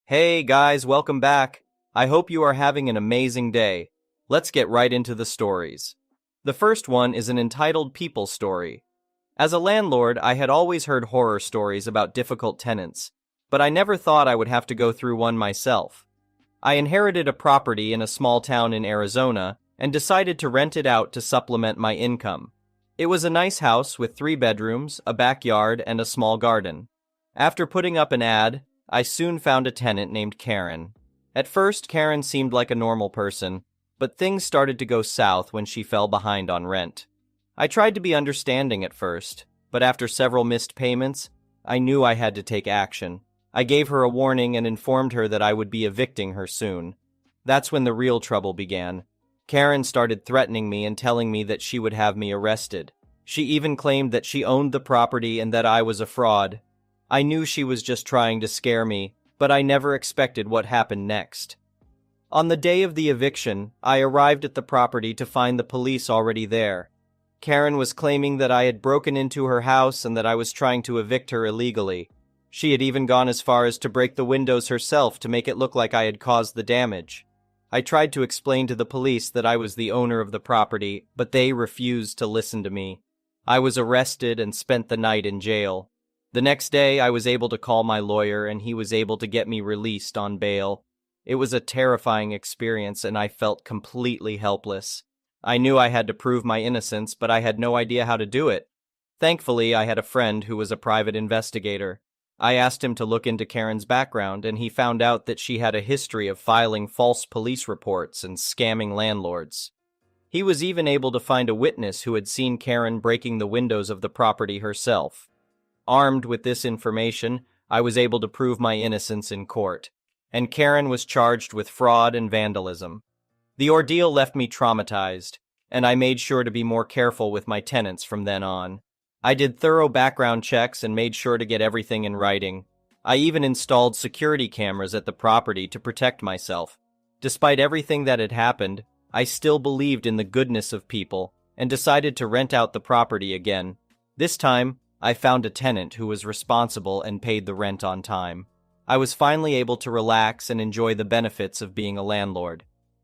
Hey guys, welcome back. I hope you are having an amazing day. Let's get right into the stories. The first one is an entitled people story. As a landlord, I had always heard horror stories about difficult tenants, but I never thought I would have to go through one myself. I inherited a property in a small town in Arizona and decided to rent it out to supplement my income. It was a nice house with 3 bedrooms, a backyard, and a small garden. After putting up an ad, I soon found a tenant named Karen. At first, Karen seemed like a normal person, but things started to go south when she fell behind on rent. I tried to be understanding at first, but after several missed payments, I knew I had to take action. I gave her a warning and informed her that I would be evicting her soon. That's when the real trouble began. Karen started threatening me and telling me that she would have me arrested. She even claimed that she owned the property and that I was a fraud. I knew she was just trying to scare me, but I never expected what happened next. On the day of the eviction, I arrived at the property to find the police already there. Karen was claiming that I had broken into her house and that I was trying to evict her illegally. She had even gone as far as to break the windows herself to make it look like I had caused the damage. I tried to explain to the police that I was the owner of the property, but they refused to listen to me. I was arrested and spent the night in jail. The next day, I was able to call my lawyer and he was able to get me released on bail. It was a terrifying experience and I felt completely helpless. I knew I had to prove my innocence, but I had no idea how to do it. Thankfully, I had a friend who was a private investigator. I asked him to look into Karen's background and he found out that she had a history of filing false police reports and scamming landlords. He was even able to find a witness who had seen Karen breaking the windows of the property herself. Armed with this information, I was able to prove my innocence in court, and Karen was charged with fraud and vandalism. The ordeal left me traumatized, and I made sure to be more careful with my tenants from then on. I did thorough background checks and made sure to get everything in writing. I even installed security cameras at the property to protect myself. Despite everything that had happened, I still believed in the goodness of people and decided to rent out the property again. This time, I found a tenant who was responsible and paid the rent on time. I was finally able to relax and enjoy the benefits of being a landlord.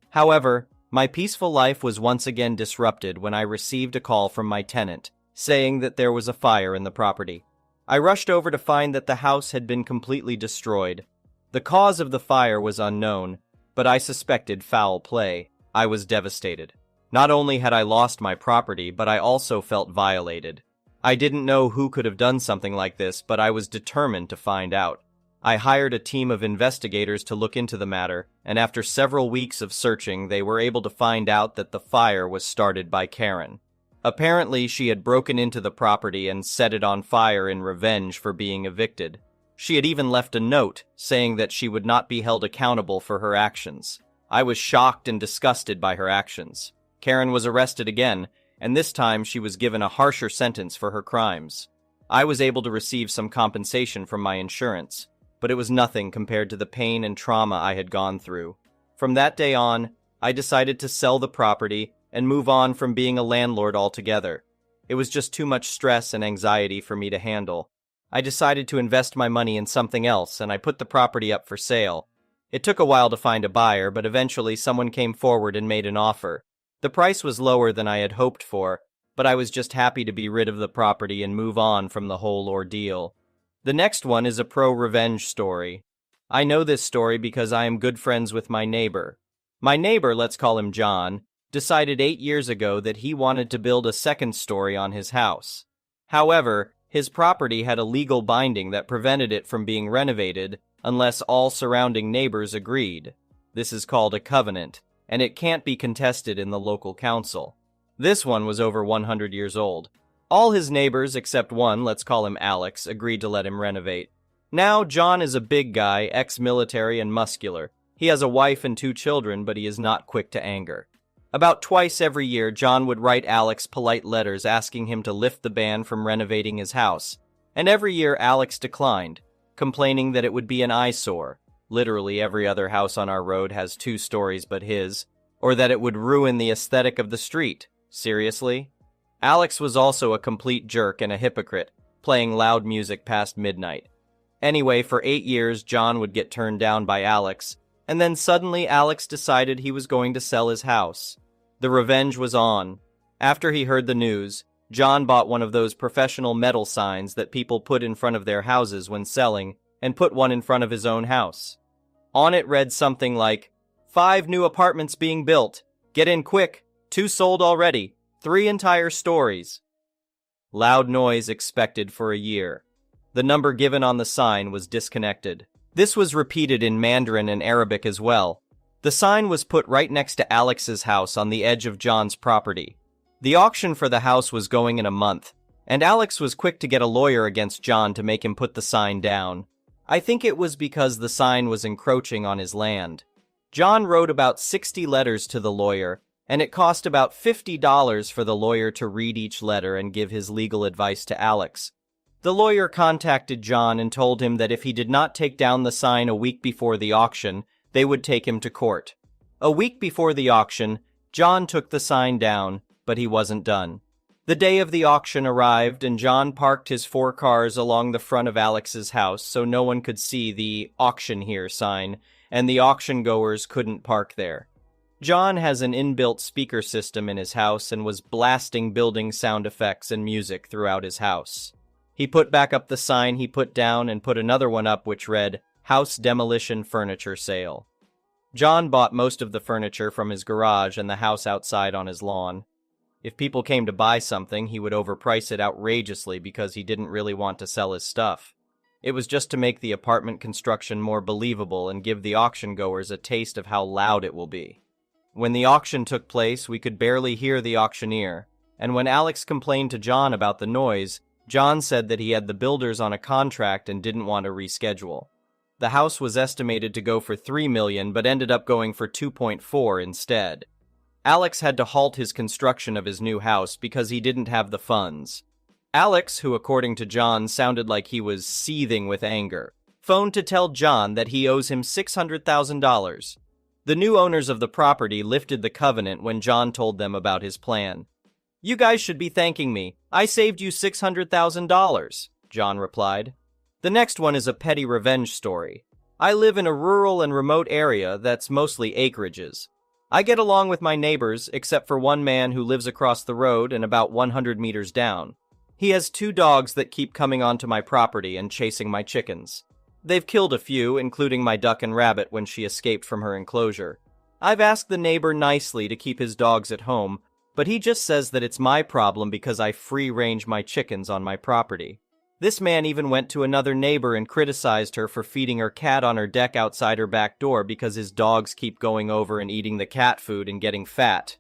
However, my peaceful life was once again disrupted when I received a call from my tenant, saying that there was a fire in the property. I rushed over to find that the house had been completely destroyed. The cause of the fire was unknown, but I suspected foul play. I was devastated. Not only had I lost my property, but I also felt violated. I didn't know who could have done something like this, but I was determined to find out. I hired a team of investigators to look into the matter, and after several weeks of searching, they were able to find out that the fire was started by Karen. Apparently, she had broken into the property and set it on fire in revenge for being evicted. She had even left a note saying that she would not be held accountable for her actions. I was shocked and disgusted by her actions. Karen was arrested again, and this time she was given a harsher sentence for her crimes. I was able to receive some compensation from my insurance, but it was nothing compared to the pain and trauma I had gone through. From that day on, I decided to sell the property and move on from being a landlord altogether. It was just too much stress and anxiety for me to handle. I decided to invest my money in something else, and I put the property up for sale. It took a while to find a buyer, but eventually someone came forward and made an offer. The price was lower than I had hoped for, but I was just happy to be rid of the property and move on from the whole ordeal. The next one is a pro-revenge story. I know this story because I am good friends with my neighbor. My neighbor, let's call him John, decided 8 years ago that he wanted to build a second story on his house. However, his property had a legal binding that prevented it from being renovated unless all surrounding neighbors agreed. This is called a covenant, and it can't be contested in the local council. This one was over 100 years old. All his neighbors, except one, let's call him Alex, agreed to let him renovate. Now, John is a big guy, ex-military and muscular. He has a wife and 2 children, but he is not quick to anger. About twice every year, John would write Alex polite letters asking him to lift the ban from renovating his house. And every year, Alex declined, complaining that it would be an eyesore. Literally every other house on our road has 2 stories but his, or that it would ruin the aesthetic of the street. Seriously? Alex was also a complete jerk and a hypocrite, playing loud music past midnight. Anyway, for 8 years, John would get turned down by Alex, and then suddenly Alex decided he was going to sell his house. The revenge was on. After he heard the news, John bought one of those professional metal signs that people put in front of their houses when selling, and put one in front of his own house. On it read something like, 5 new apartments being built. Get in quick. 2 sold already. 3 entire stories. Loud noise expected for a year. The number given on the sign was disconnected. This was repeated in Mandarin and Arabic as well. The sign was put right next to Alex's house on the edge of John's property. The auction for the house was going in a month, and Alex was quick to get a lawyer against John to make him put the sign down. I think it was because the sign was encroaching on his land. John wrote about 60 letters to the lawyer, and it cost about $50 for the lawyer to read each letter and give his legal advice to Alex. The lawyer contacted John and told him that if he did not take down the sign a week before the auction, they would take him to court. A week before the auction, John took the sign down, but he wasn't done. The day of the auction arrived, and John parked his 4 cars along the front of Alex's house so no one could see the "Auction Here" sign, and the auction goers couldn't park there. John has an inbuilt speaker system in his house and was blasting building sound effects and music throughout his house. He put back up the sign he put down and put another one up which read, "House Demolition Furniture Sale." John bought most of the furniture from his garage and the house outside on his lawn. If people came to buy something, he would overprice it outrageously because he didn't really want to sell his stuff. It was just to make the apartment construction more believable and give the auction goers a taste of how loud it will be. When the auction took place, we could barely hear the auctioneer, and when Alex complained to John about the noise, John said that he had the builders on a contract and didn't want to reschedule. The house was estimated to go for $3 million, but ended up going for $2.4 instead. Alex had to halt his construction of his new house because he didn't have the funds. Alex, who according to John sounded like he was seething with anger, phoned to tell John that he owes him $600,000. The new owners of the property lifted the covenant when John told them about his plan. "You guys should be thanking me. I saved you $600,000, John replied. The next one is a petty revenge story. I live in a rural and remote area that's mostly acreages. I get along with my neighbors, except for one man who lives across the road and about 100 meters down. He has 2 dogs that keep coming onto my property and chasing my chickens. They've killed a few, including my duck and rabbit when she escaped from her enclosure. I've asked the neighbor nicely to keep his dogs at home, but he just says that it's my problem because I free-range my chickens on my property. This man even went to another neighbor and criticized her for feeding her cat on her deck outside her back door because his dogs keep going over and eating the cat food and getting fat.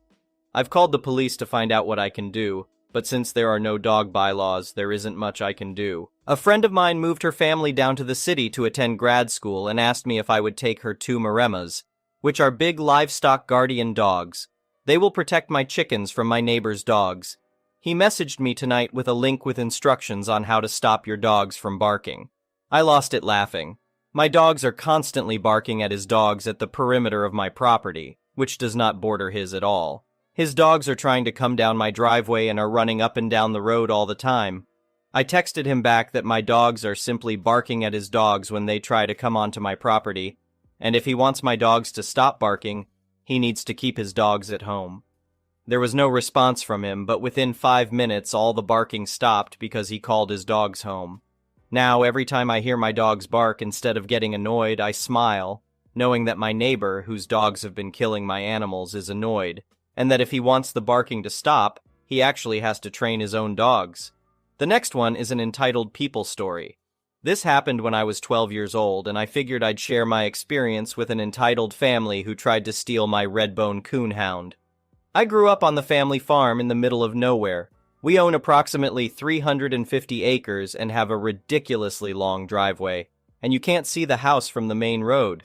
I've called the police to find out what I can do, but since there are no dog bylaws, there isn't much I can do. A friend of mine moved her family down to the city to attend grad school and asked me if I would take her 2 Maremas, which are big livestock guardian dogs. They will protect my chickens from my neighbor's dogs. He messaged me tonight with a link with instructions on how to stop your dogs from barking. I lost it laughing. My dogs are constantly barking at his dogs at the perimeter of my property, which does not border his at all. His dogs are trying to come down my driveway and are running up and down the road all the time. I texted him back that my dogs are simply barking at his dogs when they try to come onto my property, and if he wants my dogs to stop barking, he needs to keep his dogs at home. There was no response from him, but within 5 minutes all the barking stopped because he called his dogs home. Now, every time I hear my dogs bark, instead of getting annoyed, I smile, knowing that my neighbor, whose dogs have been killing my animals, is annoyed, and that if he wants the barking to stop, he actually has to train his own dogs. The next one is an entitled people story. This happened when I was 12 years old, and I figured I'd share my experience with an entitled family who tried to steal my red-bone coonhound. I grew up on the family farm in the middle of nowhere. We own approximately 350 acres and have a ridiculously long driveway, and you can't see the house from the main road.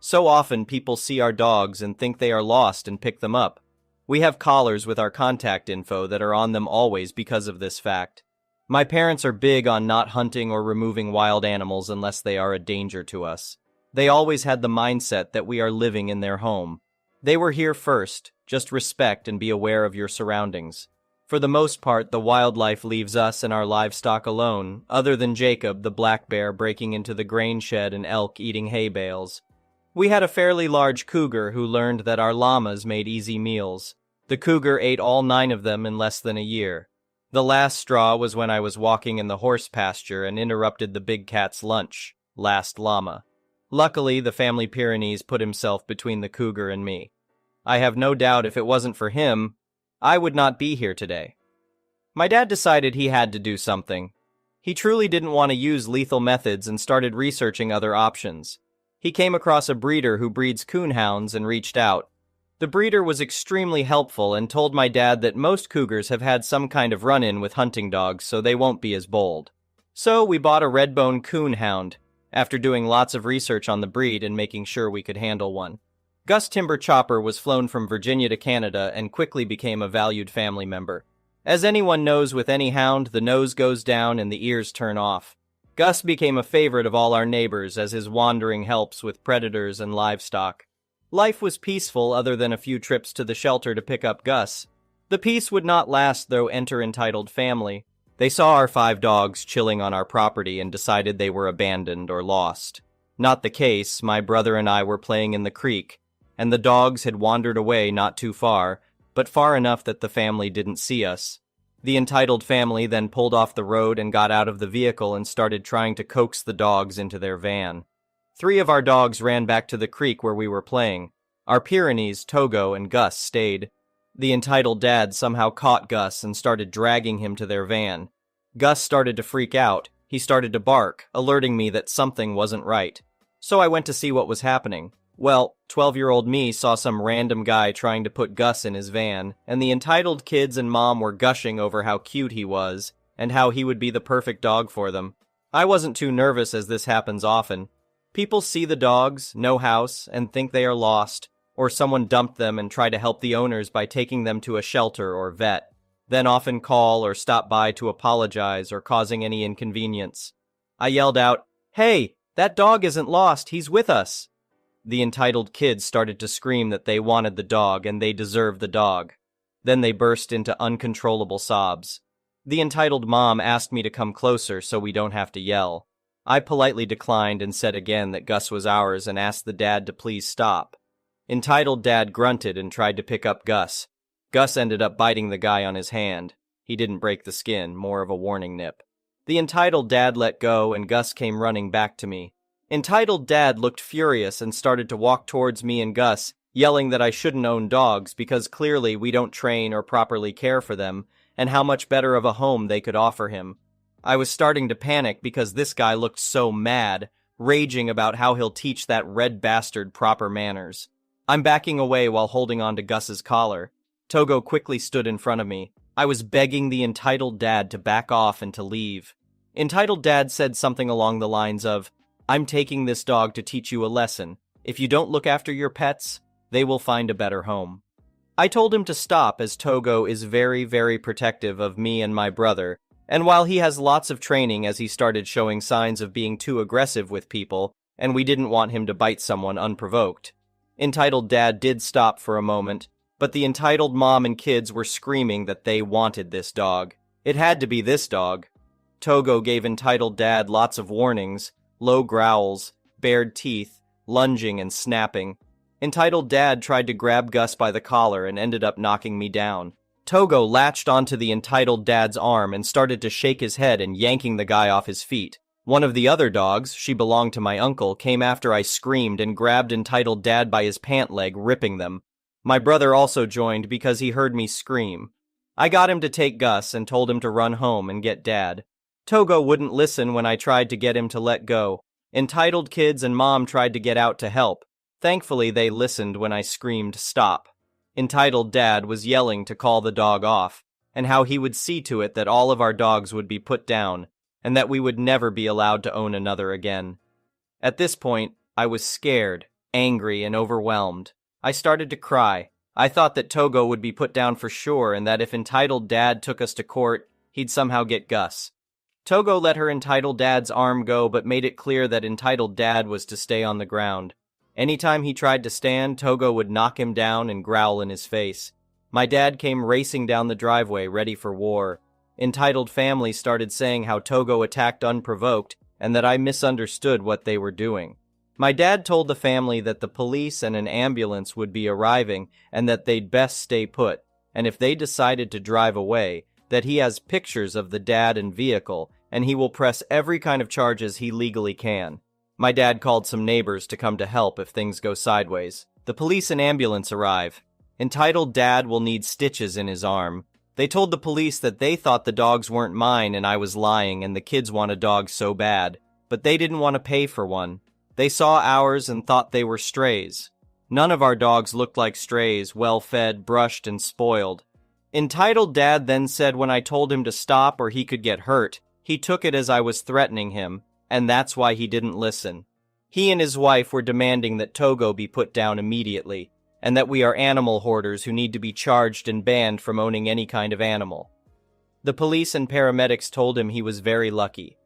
So often people see our dogs and think they are lost and pick them up. We have collars with our contact info that are on them always because of this fact. My parents are big on not hunting or removing wild animals unless they are a danger to us. They always had the mindset that we are living in their home. They were here first. Just respect and be aware of your surroundings. For the most part, the wildlife leaves us and our livestock alone, other than Jacob, the black bear breaking into the grain shed and elk eating hay bales. We had a fairly large cougar who learned that our llamas made easy meals. The cougar ate all 9 of them in less than a year. The last straw was when I was walking in the horse pasture and interrupted the big cat's lunch, last llama. Luckily, the family Pyrenees put himself between the cougar and me. I have no doubt if it wasn't for him, I would not be here today. My dad decided he had to do something. He truly didn't want to use lethal methods and started researching other options. He came across a breeder who breeds coonhounds and reached out. The breeder was extremely helpful and told my dad that most cougars have had some kind of run-in with hunting dogs, so they won't be as bold. So we bought a red-bone coonhound, after doing lots of research on the breed and making sure we could handle one. Gus Timber Chopper was flown from Virginia to Canada and quickly became a valued family member. As anyone knows with any hound, the nose goes down and the ears turn off. Gus became a favorite of all our neighbors as his wandering helps with predators and livestock. Life was peaceful other than a few trips to the shelter to pick up Gus. The peace would not last though. Enter entitled family. They saw our 5 dogs chilling on our property and decided they were abandoned or lost. Not the case. My brother and I were playing in the creek, and the dogs had wandered away not too far, but far enough that the family didn't see us. The entitled family then pulled off the road and got out of the vehicle and started trying to coax the dogs into their van. 3 of our dogs ran back to the creek where we were playing. Our Pyrenees, Togo, and Gus stayed. The entitled dad somehow caught Gus and started dragging him to their van. Gus started to freak out. He started to bark, alerting me that something wasn't right. So I went to see what was happening. Well, 12-year-old me saw some random guy trying to put Gus in his van, and the entitled kids and mom were gushing over how cute he was, and how he would be the perfect dog for them. I wasn't too nervous as this happens often. People see the dogs, no house, and think they are lost, or someone dumped them and try to help the owners by taking them to a shelter or vet, then often call or stop by to apologize or causing any inconvenience. I yelled out, "Hey, that dog isn't lost, he's with us." The entitled kids started to scream that they wanted the dog and they deserved the dog. Then they burst into uncontrollable sobs. The entitled mom asked me to come closer so we don't have to yell. I politely declined and said again that Gus was ours and asked the dad to please stop. Entitled dad grunted and tried to pick up Gus. Gus ended up biting the guy on his hand. He didn't break the skin, more of a warning nip. The entitled dad let go and Gus came running back to me. Entitled dad looked furious and started to walk towards me and Gus, yelling that I shouldn't own dogs because clearly we don't train or properly care for them, and how much better of a home they could offer him. I was starting to panic because this guy looked so mad, raging about how he'll teach that red bastard proper manners. I'm backing away while holding on to Gus's collar. Togo quickly stood in front of me. I was begging the entitled dad to back off and to leave. Entitled dad said something along the lines of, "I'm taking this dog to teach you a lesson. If you don't look after your pets, they will find a better home." I told him to stop as Togo is very, very protective of me and my brother, and while he has lots of training as he started showing signs of being too aggressive with people, and we didn't want him to bite someone unprovoked. Entitled dad did stop for a moment, but the entitled mom and kids were screaming that they wanted this dog. It had to be this dog. Togo gave entitled dad lots of warnings, low growls, bared teeth, lunging and snapping. Entitled dad tried to grab Gus by the collar and ended up knocking me down. Togo latched onto the entitled dad's arm and started to shake his head and yanking the guy off his feet. One of the other dogs, she belonged to my uncle, came after I screamed and grabbed entitled dad by his pant leg, ripping them. My brother also joined because he heard me scream. I got him to take Gus and told him to run home and get dad. Togo wouldn't listen when I tried to get him to let go. Entitled kids and mom tried to get out to help. Thankfully, they listened when I screamed, "Stop." Entitled dad was yelling to call the dog off, and how he would see to it that all of our dogs would be put down, and that we would never be allowed to own another again. At this point, I was scared, angry, and overwhelmed. I started to cry. I thought that Togo would be put down for sure, and that if entitled dad took us to court, he'd somehow get Gus. Togo let her entitled dad's arm go, but made it clear that entitled dad was to stay on the ground. Anytime he tried to stand, Togo would knock him down and growl in his face. My dad came racing down the driveway, ready for war. Entitled family started saying how Togo attacked unprovoked and that I misunderstood what they were doing. My dad told the family that the police and an ambulance would be arriving and that they'd best stay put, and if they decided to drive away, that he has pictures of the dad and vehicle, and he will press every kind of charges he legally can. My dad called some neighbors to come to help if things go sideways. The police and ambulance arrive. Entitled dad will need stitches in his arm. They told the police that they thought the dogs weren't mine and I was lying and the kids want a dog so bad, but they didn't want to pay for one. They saw ours and thought they were strays. None of our dogs looked like strays, well-fed, brushed, and spoiled. Entitled dad then said when I told him to stop or he could get hurt, he took it as I was threatening him, and that's why he didn't listen. He and his wife were demanding that Togo be put down immediately, and that we are animal hoarders who need to be charged and banned from owning any kind of animal. The police and paramedics told him he was very lucky.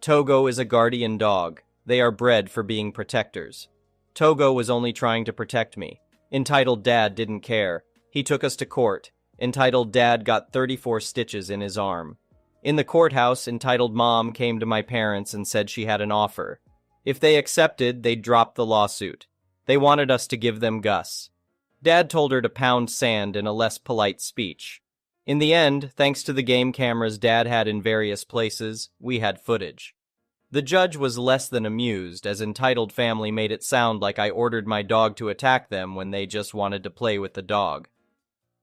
Togo is a guardian dog. They are bred for being protectors. Togo was only trying to protect me. Entitled dad didn't care. He took us to court. Entitled dad got 34 stitches in his arm. In the courthouse, entitled mom came to my parents and said she had an offer. If they accepted, they'd drop the lawsuit. They wanted us to give them Gus. Dad told her to pound sand in a less polite speech. In the end, thanks to the game cameras Dad had in various places, we had footage. The judge was less than amused, as entitled family made it sound like I ordered my dog to attack them when they just wanted to play with the dog.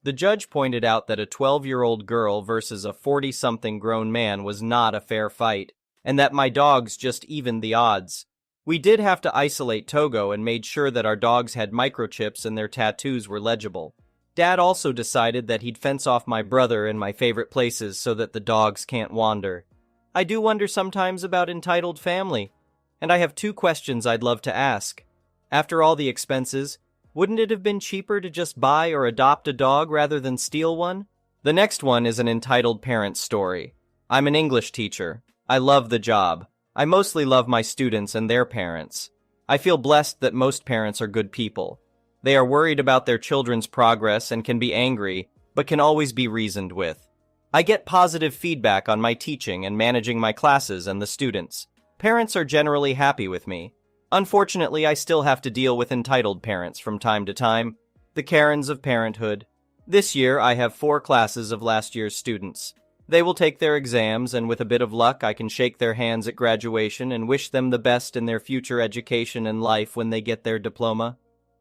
The judge pointed out that a 12-year-old girl versus a 40-something grown man was not a fair fight, and that my dogs just evened the odds. We did have to isolate Togo and made sure that our dogs had microchips and their tattoos were legible. Dad also decided that he'd fence off my brother and my favorite places so that the dogs can't wander. I do wonder sometimes about entitled family, and I have 2 questions I'd love to ask. After all the expenses, wouldn't it have been cheaper to just buy or adopt a dog rather than steal one? The next one is an entitled parent story. I'm an English teacher. I love the job. I mostly love my students and their parents. I feel blessed that most parents are good people. They are worried about their children's progress and can be angry, but can always be reasoned with. I get positive feedback on my teaching and managing my classes and the students. Parents are generally happy with me. Unfortunately, I still have to deal with entitled parents from time to time, the Karens of parenthood. This year, I have 4 classes of last year's students. They will take their exams, and with a bit of luck, I can shake their hands at graduation and wish them the best in their future education and life when they get their diploma.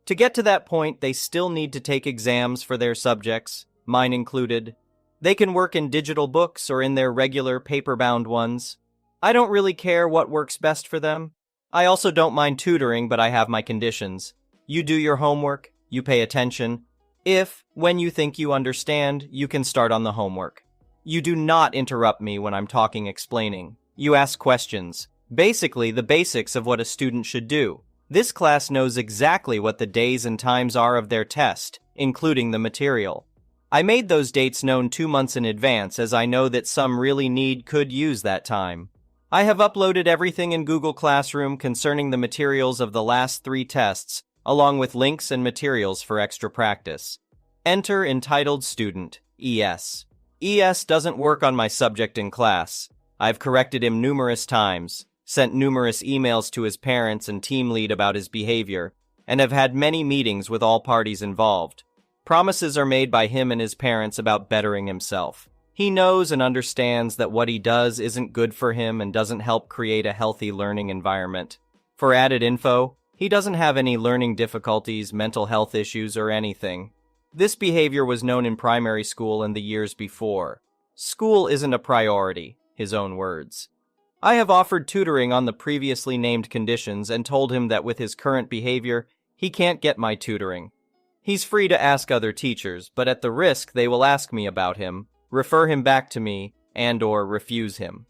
To get to that point, they still need to take exams for their subjects, mine included. They can work in digital books or in their regular paper-bound ones. I don't really care what works best for them. I also don't mind tutoring, but I have my conditions. You do your homework, you pay attention. If, when you think you understand, you can start on the homework. You do not interrupt me when I'm talking explaining. You ask questions. Basically, the basics of what a student should do. This class knows exactly what the days and times are of their test, including the material. I made those dates known 2 months in advance as I know that some really could use that time. I have uploaded everything in Google Classroom concerning the materials of the last 3 tests, along with links and materials for extra practice. Enter entitled student, ES. ES doesn't work on my subject in class. I've corrected him numerous times, sent numerous emails to his parents and team lead about his behavior, and have had many meetings with all parties involved. Promises are made by him and his parents about bettering himself. He knows and understands that what he does isn't good for him and doesn't help create a healthy learning environment. For added info, he doesn't have any learning difficulties, mental health issues, or anything. This behavior was known in primary school and the years before. School isn't a priority, his own words. I have offered tutoring on the previously named conditions and told him that with his current behavior, he can't get my tutoring. He's free to ask other teachers, but at the risk they will ask me about him, refer him back to me, and/or refuse him.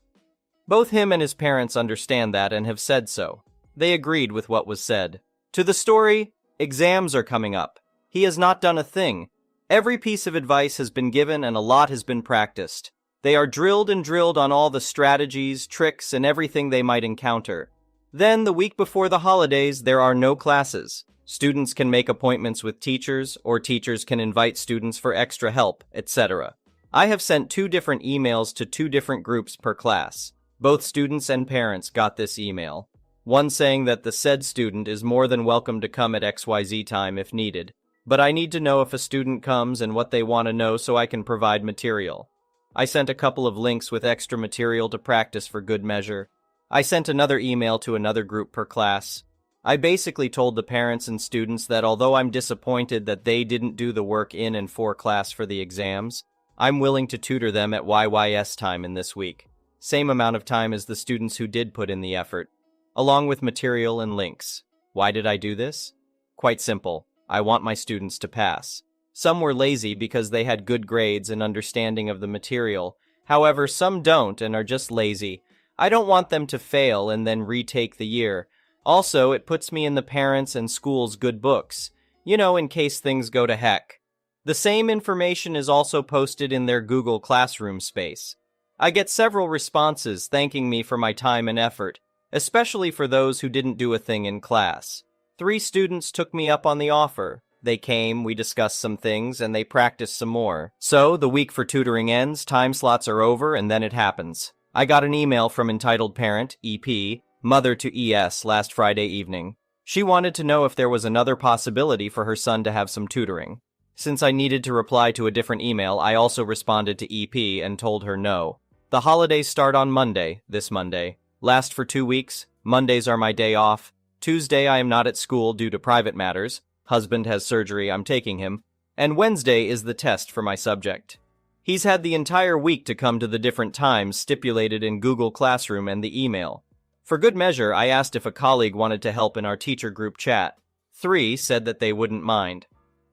Both him and his parents understand that and have said so. They agreed with what was said. To the story, exams are coming up. He has not done a thing. Every piece of advice has been given and a lot has been practiced. They are drilled and drilled on all the strategies, tricks, and everything they might encounter. Then, the week before the holidays, there are no classes. Students can make appointments with teachers, or teachers can invite students for extra help, etc. I have sent 2 different emails to 2 different groups per class. Both students and parents got this email. One saying that the said student is more than welcome to come at XYZ time if needed, but I need to know if a student comes and what they want to know so I can provide material. I sent a couple of links with extra material to practice for good measure. I sent another email to another group per class. I basically told the parents and students that although I'm disappointed that they didn't do the work in and for class for the exams, I'm willing to tutor them at YYS time in this week. Same amount of time as the students who did put in the effort, along with material and links. Why did I do this? Quite simple. I want my students to pass. Some were lazy because they had good grades and understanding of the material. However, some don't and are just lazy. I don't want them to fail and then retake the year. Also, it puts me in the parents' and school's good books, in case things go to heck. The same information is also posted in their Google Classroom space. I get several responses thanking me for my time and effort, especially for those who didn't do a thing in class. 3 students took me up on the offer. They came, we discussed some things, and they practiced some more. So, the week for tutoring ends, time slots are over, and then it happens. I got an email from entitled parent, EP, mother to ES, last Friday evening. She wanted to know if there was another possibility for her son to have some tutoring. Since I needed to reply to a different email, I also responded to EP and told her no. The holidays start on Monday, this Monday. Last for 2 weeks. Mondays are my day off. Tuesday I am not at school due to private matters. Husband has surgery, I'm taking him. And Wednesday is the test for my subject. He's had the entire week to come to the different times stipulated in Google Classroom and the email. For good measure, I asked if a colleague wanted to help in our teacher group chat. 3 said that they wouldn't mind.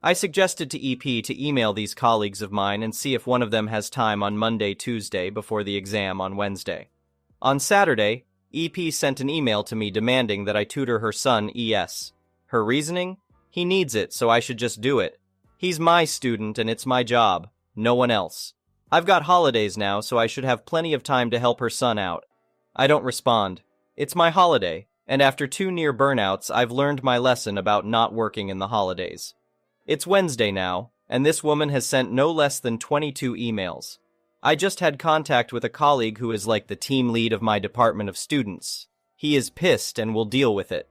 I suggested to EP to email these colleagues of mine and see if one of them has time on Monday, Tuesday before the exam on Wednesday. On Saturday, EP sent an email to me demanding that I tutor her son, ES. Her reasoning? He needs it, so I should just do it. He's my student and it's my job, no one else. I've got holidays now, so I should have plenty of time to help her son out. I don't respond. It's my holiday, and after 2 near burnouts, I've learned my lesson about not working in the holidays. It's Wednesday now, and this woman has sent no less than 22 emails. I just had contact with a colleague who is like the team lead of my department of students. He is pissed and will deal with it.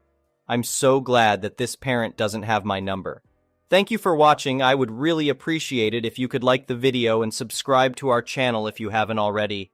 I'm so glad that this parent doesn't have my number. Thank you for watching. I would really appreciate it if you could like the video and subscribe to our channel if you haven't already.